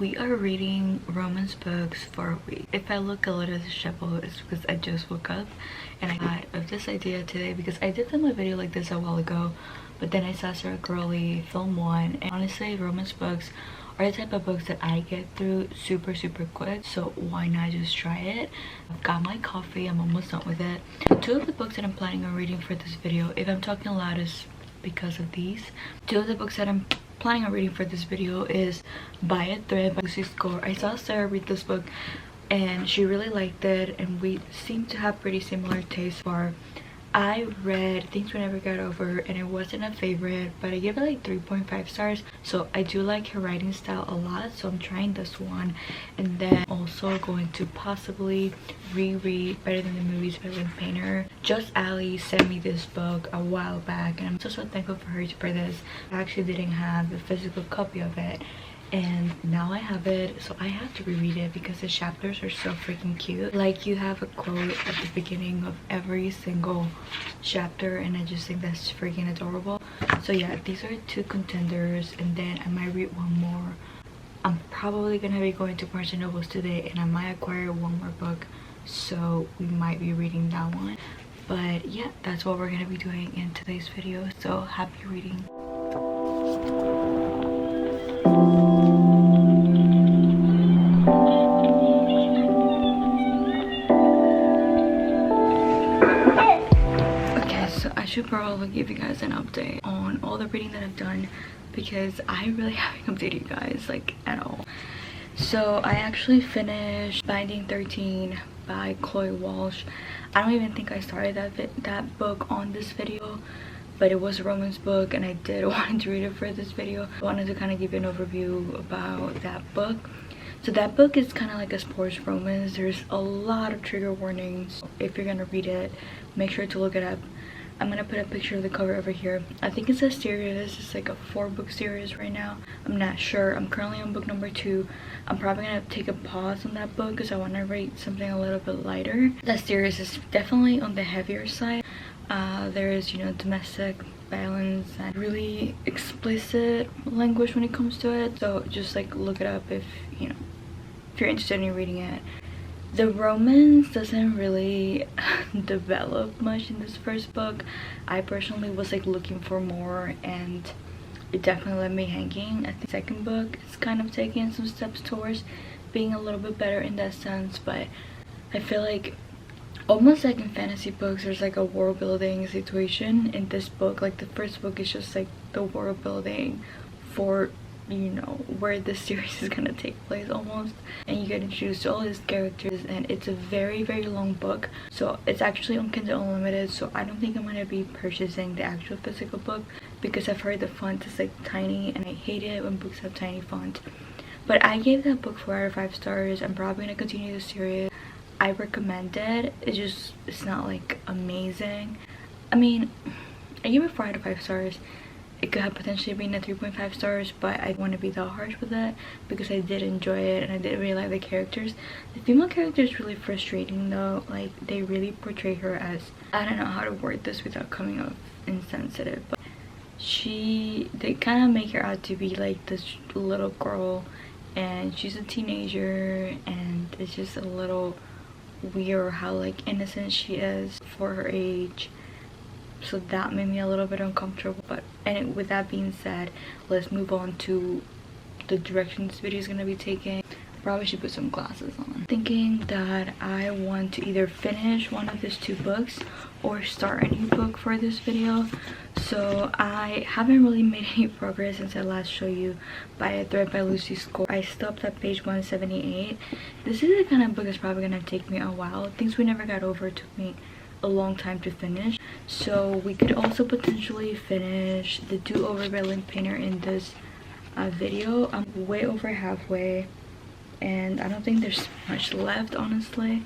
We are reading romance books for a week. If I look a little disheveled, it's because I just woke up and I thought of this idea today because I did film a video like this a while ago, but then I saw Sarah Girly film one, and honestly romance books are the type of books that I get through super quick, so why not just try it? I've got my coffee, I'm almost done with it. Two of the books that I'm planning on reading for this video, if I'm talking loud, is because of these. Two of the books that I'm planning on reading for this video is EyeBuyDirect by Lucy Score. I saw Sarah read this book and she really liked it, and we seem to have pretty similar tastes. For I read Things We Never Got Over and it wasn't a favorite, but I gave it like 3.5 stars. So I do like her writing style a lot, so I'm trying this one. And then also going to possibly reread Better Than the Movies by Lynn Painter. Just Ali sent me this book a while back and I'm so thankful for her for this. I actually didn't have a physical copy of it, and now I have it, so I have to reread it because the chapters are so freaking cute. Like, you have a quote at the beginning of every single chapter and I just think that's freaking adorable. So yeah, these are two contenders, and then I might read one more. I'm probably gonna be going to Barnes & Nobles today and I might acquire one more book, so we might be reading that one. But yeah, that's what we're gonna be doing in today's video, so happy reading. I should probably give you guys an update on all the reading that I've done because I really haven't updated you guys like at all. So I actually finished Binding 13 by Chloe Walsh. I don't even think I started that book on this video, but it was a romance book and I did want to read it for this video. I wanted to kind of give you an overview about that book. So that book is kind of like a sports romance. There's a lot of trigger warnings. If you're gonna read it, make sure to look it up. I'm gonna put a picture of the cover over here. I think it's a series. It's like a 4-book series right now. I'm not sure. I'm currently on book number 2. I'm probably gonna take a pause on that book because I want to read something a little bit lighter. That series is definitely on the heavier side. There is, you know, domestic violence and really explicit language when it comes to it. So just like look it up if you're interested in reading it. The romance doesn't really develop much in this first book. I personally was like looking for more and it definitely left me hanging. I think the second book is kind of taking some steps towards being a little bit better in that sense, but I feel like almost like in fantasy books there's like a world building situation. In this book, like the first book is just like the world building for where this series is gonna take place almost, and you get introduced to all these characters, and it's a very long book. So it's actually on Kindle Unlimited, so I don't think I'm gonna be purchasing the actual physical book because I've heard the font is like tiny and I hate it when books have tiny font. But I gave that book 4 out of 5 stars. I'm probably gonna continue the series. I recommend it. It's not like amazing. I mean, I gave it 4 out of 5 stars. It could have potentially been a 3.5 stars, but I want to be that harsh with it because I did enjoy it and I did really like the characters. The female character is really frustrating though. Like, they really portray her as, I don't know how to word this without coming off insensitive, but they kind of make her out to be like this little girl and she's a teenager, and it's just a little weird how like innocent she is for her age. So that made me a little bit uncomfortable. But with that being said, let's move on to the direction this video is going to be taking. Probably should put some glasses on. Thinking that I want to either finish one of these 2 books or start a new book for this video. So I haven't really made any progress since I last showed you EyeBuyDirect by Lucy Score. I stopped at page 178. This is the kind of book that's probably going to take me a while. Things We Never Got Over took me a long time to finish, so we could also potentially finish The Do-Over by Lynn Painter in this video. I'm way over halfway and I don't think there's much left, honestly,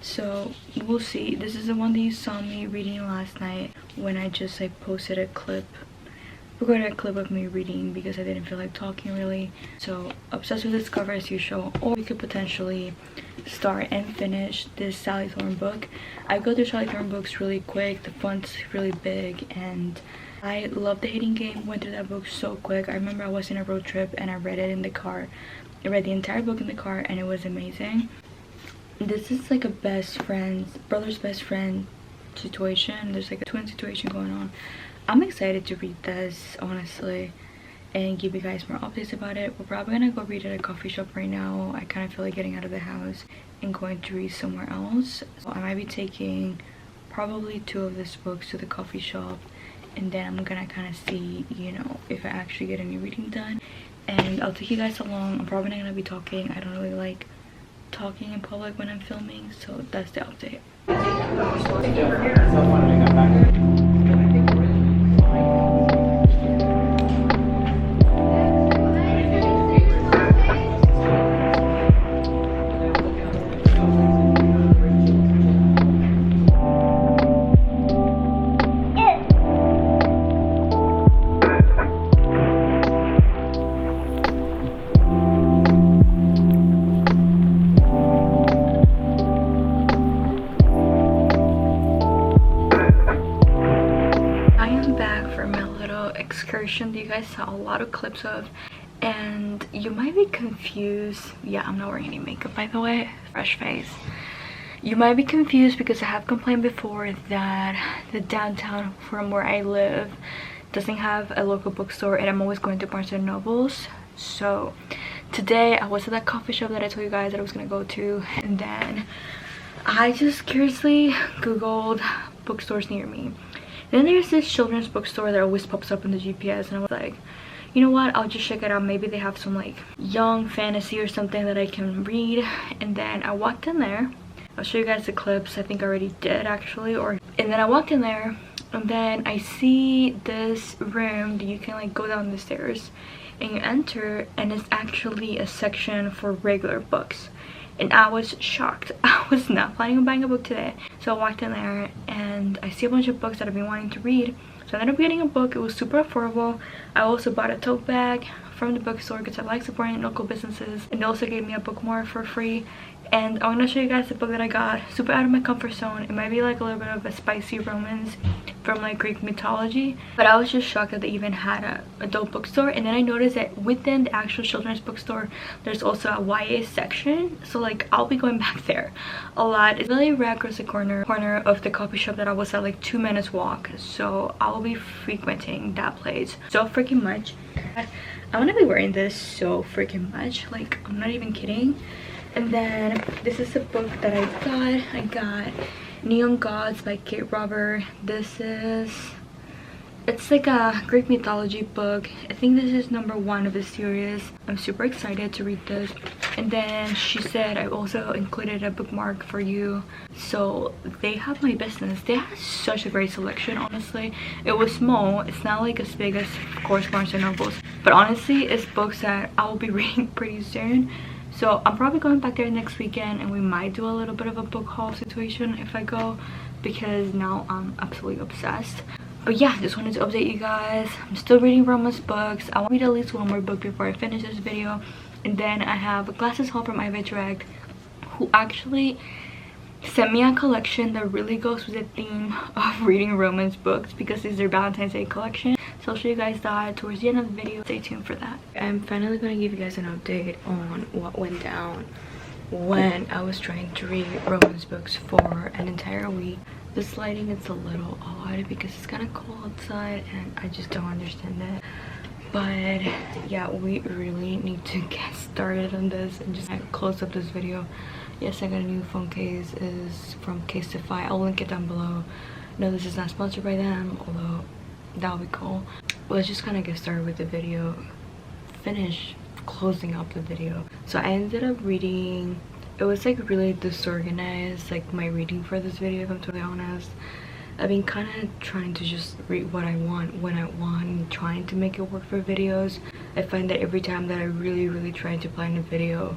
so we'll see. This is the one that you saw me reading last night when I just like recorded a clip of me reading because I didn't feel like talking really. So obsessed with this cover as usual. Or we could potentially start and finish this Sally Thorne book. I go through Sally Thorne books really quick. The font's really big and I love The Hating Game. Went through that book so quick. I remember I was in a road trip and I read it in the car I read the entire book in the car and it was amazing. This is like a brother's best friend situation. There's like a twin situation going on. I'm excited to read this, honestly, and give you guys more updates about it. We're probably gonna go read at a coffee shop right now. I kind of feel like getting out of the house and going to read somewhere else. So I might be taking probably 2 of these books to the coffee shop, and then I'm gonna kind of see, you know, if I actually get any reading done. And I'll take you guys along. I'm probably not gonna be talking. I don't really like talking in public when I'm filming, so that's the update. Excursion that you guys saw a lot of clips of, and you might be confused. Yeah, I'm not wearing any makeup, by the way. Fresh face. You might be confused because I have complained before that the downtown from where I live doesn't have a local bookstore, and I'm always going to Barnes and Nobles. So today I was at that coffee shop that I told you guys that I was gonna go to, and then I just curiously googled bookstores near me. Then there's this children's bookstore that always pops up in the GPS, and I was like, you know what, I'll just check it out. Maybe they have some like young fantasy or something that I can read. And then I walked in there. I'll show you guys the clips. I think I already did actually. And then I walked in there, and then I see this room that you can like go down the stairs and you enter, and it's actually a section for regular books. And I was shocked. I was not planning on buying a book today. So I walked in there and I see a bunch of books that I've been wanting to read. So I ended up getting a book. It was super affordable. I also bought a tote bag from the bookstore because I like supporting local businesses. And they also gave me a bookmark for free. And I want to show you guys the book that I got. Super out of my comfort zone. It might be like a little bit of a spicy romance from like Greek mythology, but I was just shocked that they even had a adult bookstore. And then I noticed that within the actual children's bookstore there's also a YA section, so like I'll be going back there a lot. It's really right across the corner of the coffee shop that I was at, like 2 minutes walk, so I'll be frequenting that place so freaking much. I'm gonna be wearing this so freaking much, like I'm not even kidding. And then this is a book that I got Neon Gods by Kate Robert. It's like a Greek mythology book. I think this is #1 of the series. I'm super excited to read this. And then she said I also included a bookmark for you. So they have my business. They have such a great selection, honestly. It was small. It's not like as big as, of course, Barnes and Nobles, but honestly it's books that I will be reading pretty soon. So I'm probably going back there next weekend, and we might do a little bit of a book haul situation if I go, because now I'm absolutely obsessed. But yeah, just wanted to update you guys. I'm still reading romance books. I want to read at least 1 more book before I finish this video. And then I have a glasses haul from EyeBuyDirect, who actually sent me a collection that really goes with the theme of reading romance books, because it's their Valentine's Day collection. So I'll show you guys that towards the end of the video. Stay tuned for that. I'm finally going to give you guys an update on what went down when I was trying to read romance books for an entire week. This lighting is a little odd because it's kind of cold outside and I just don't understand it. But yeah, we really need to get started on this and just close up this video. Yes, I got a new phone case. Is from Casetify. I'll link it down below. No, this is not sponsored by them, although that would be cool. Let's just kind of get started with the video. Finish closing up the video. So I ended up reading, it was like really disorganized, like my reading for this video, if I'm totally honest. I've been kind of trying to just read what I want when I want, and trying to make it work for videos. I find that every time that I really try to plan a video,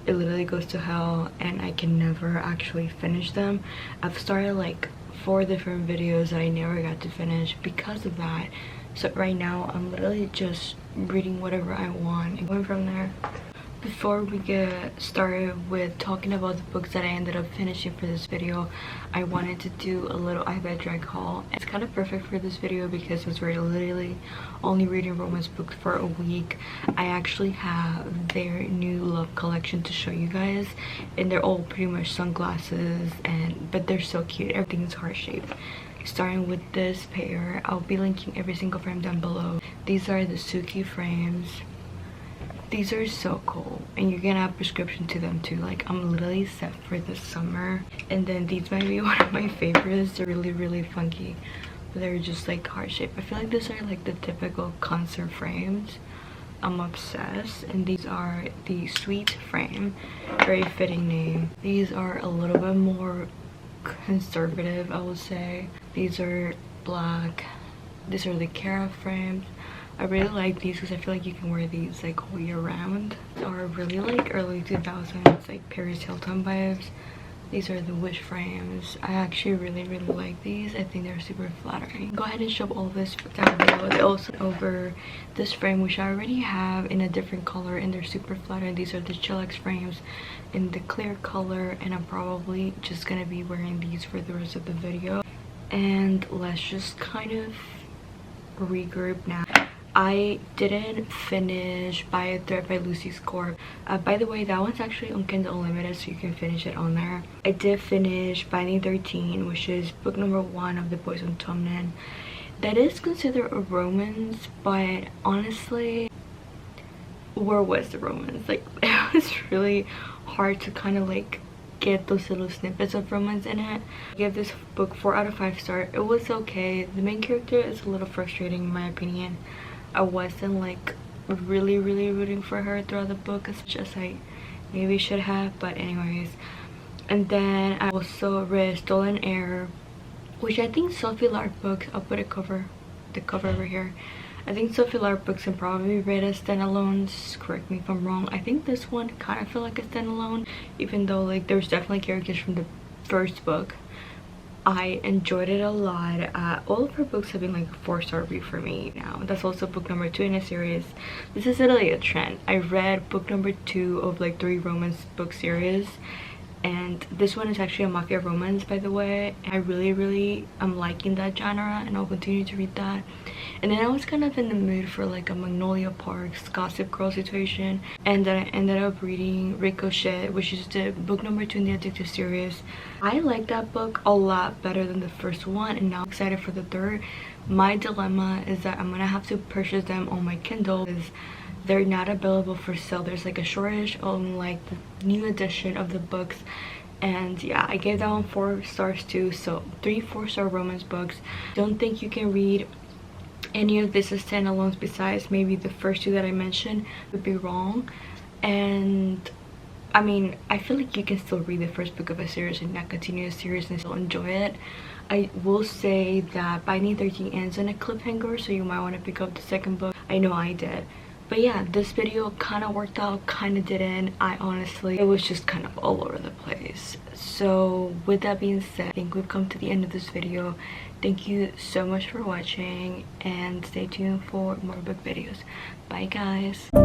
it literally goes to hell and I can never actually finish them. I've started like 4 different videos that I never got to finish because of that. So right now I'm literally just reading whatever I want and going from there. Before we get started with talking about the books that I ended up finishing for this video, I wanted to do a little EyeBuyDirect haul. It's kind of perfect for this video because it's very literally only reading romance books for a week. I actually have their new love collection to show you guys, and they're all pretty much sunglasses, but they're so cute. Everything's heart-shaped. Starting with this pair, I'll be linking every single frame down below. These are the Suki frames. These are so cool, and you can add prescription to them too. Like, I'm literally set for this summer. And then these might be one of my favorites. They're really funky, but they're just like heart-shaped. I feel like these are like the typical concert frames. I'm obsessed. And these are the Sweet frame, very fitting name. These are a little bit more conservative, I would say. These are black. These are the Cara frames. I really like these because I feel like you can wear these like all year round. These are really like early 2000s, like Paris Hilton vibes. These are the Wish frames. I actually really like these. I think they're super flattering. Go ahead and shove all this down below. They also over this frame, which I already have in a different color, and they're super flattering. These are the Chillax frames in the clear color, and I'm probably just gonna be wearing these for the rest of the video. And let's just kind of regroup now. I didn't finish Buy a Thread by Lucy's Corp. By the way, that one's actually on Kindle Unlimited, so you can finish it on there. I did finish Binding 13, which is book number 1 of the Boys on Tumnan. That is considered a romance, but honestly, where was the romance? Like, it was really hard to kind of like get those little snippets of romance in it. I gave this book 4 out of 5 stars. It was okay. The main character is a little frustrating in my opinion. I wasn't like really rooting for her throughout the book as much as I maybe should have, but anyways. And then I also read Stolen Air, which I think Sophie Lark books, I'll put the cover over here. I think Sophie Lark books can probably read as standalones. Correct me if I'm wrong. I think this one kind of feel like a standalone, even though like there's definitely characters from the first book. I enjoyed it a lot. All of her books have been like a 4-star review for me now. That's also book number 2 in a series. This is literally a trend. I read book number 2 of like 3 romance book series, and this one is actually a mafia romance, by the way. I really am liking that genre, and I'll continue to read that. And then I was kind of in the mood for like a Magnolia Parks Gossip Girl situation, and then I ended up reading Ricochet, which is the book number 2 in the Addictive series. I like that book a lot better than the first one, and now I'm excited for the third. My dilemma is that I'm gonna have to purchase them on my Kindle because they're not available for sale. There's like a shortage on like the new edition of the books. And yeah, I gave that one 4 stars too. So 3 4-star romance books. Don't think you can read any of this as standalones besides maybe the first 2 that I mentioned. Would be wrong. And I mean, I feel like you can still read the first book of a series and not continue the series and still enjoy it. I will say that Binding 13 ends on a cliffhanger, so you might want to pick up the second book. I know I did. But yeah, this video kind of worked out, kind of didn't. It was just kind of all over the place. So with that being said, I think we've come to the end of this video. Thank you so much for watching, and stay tuned for more book videos. Bye guys.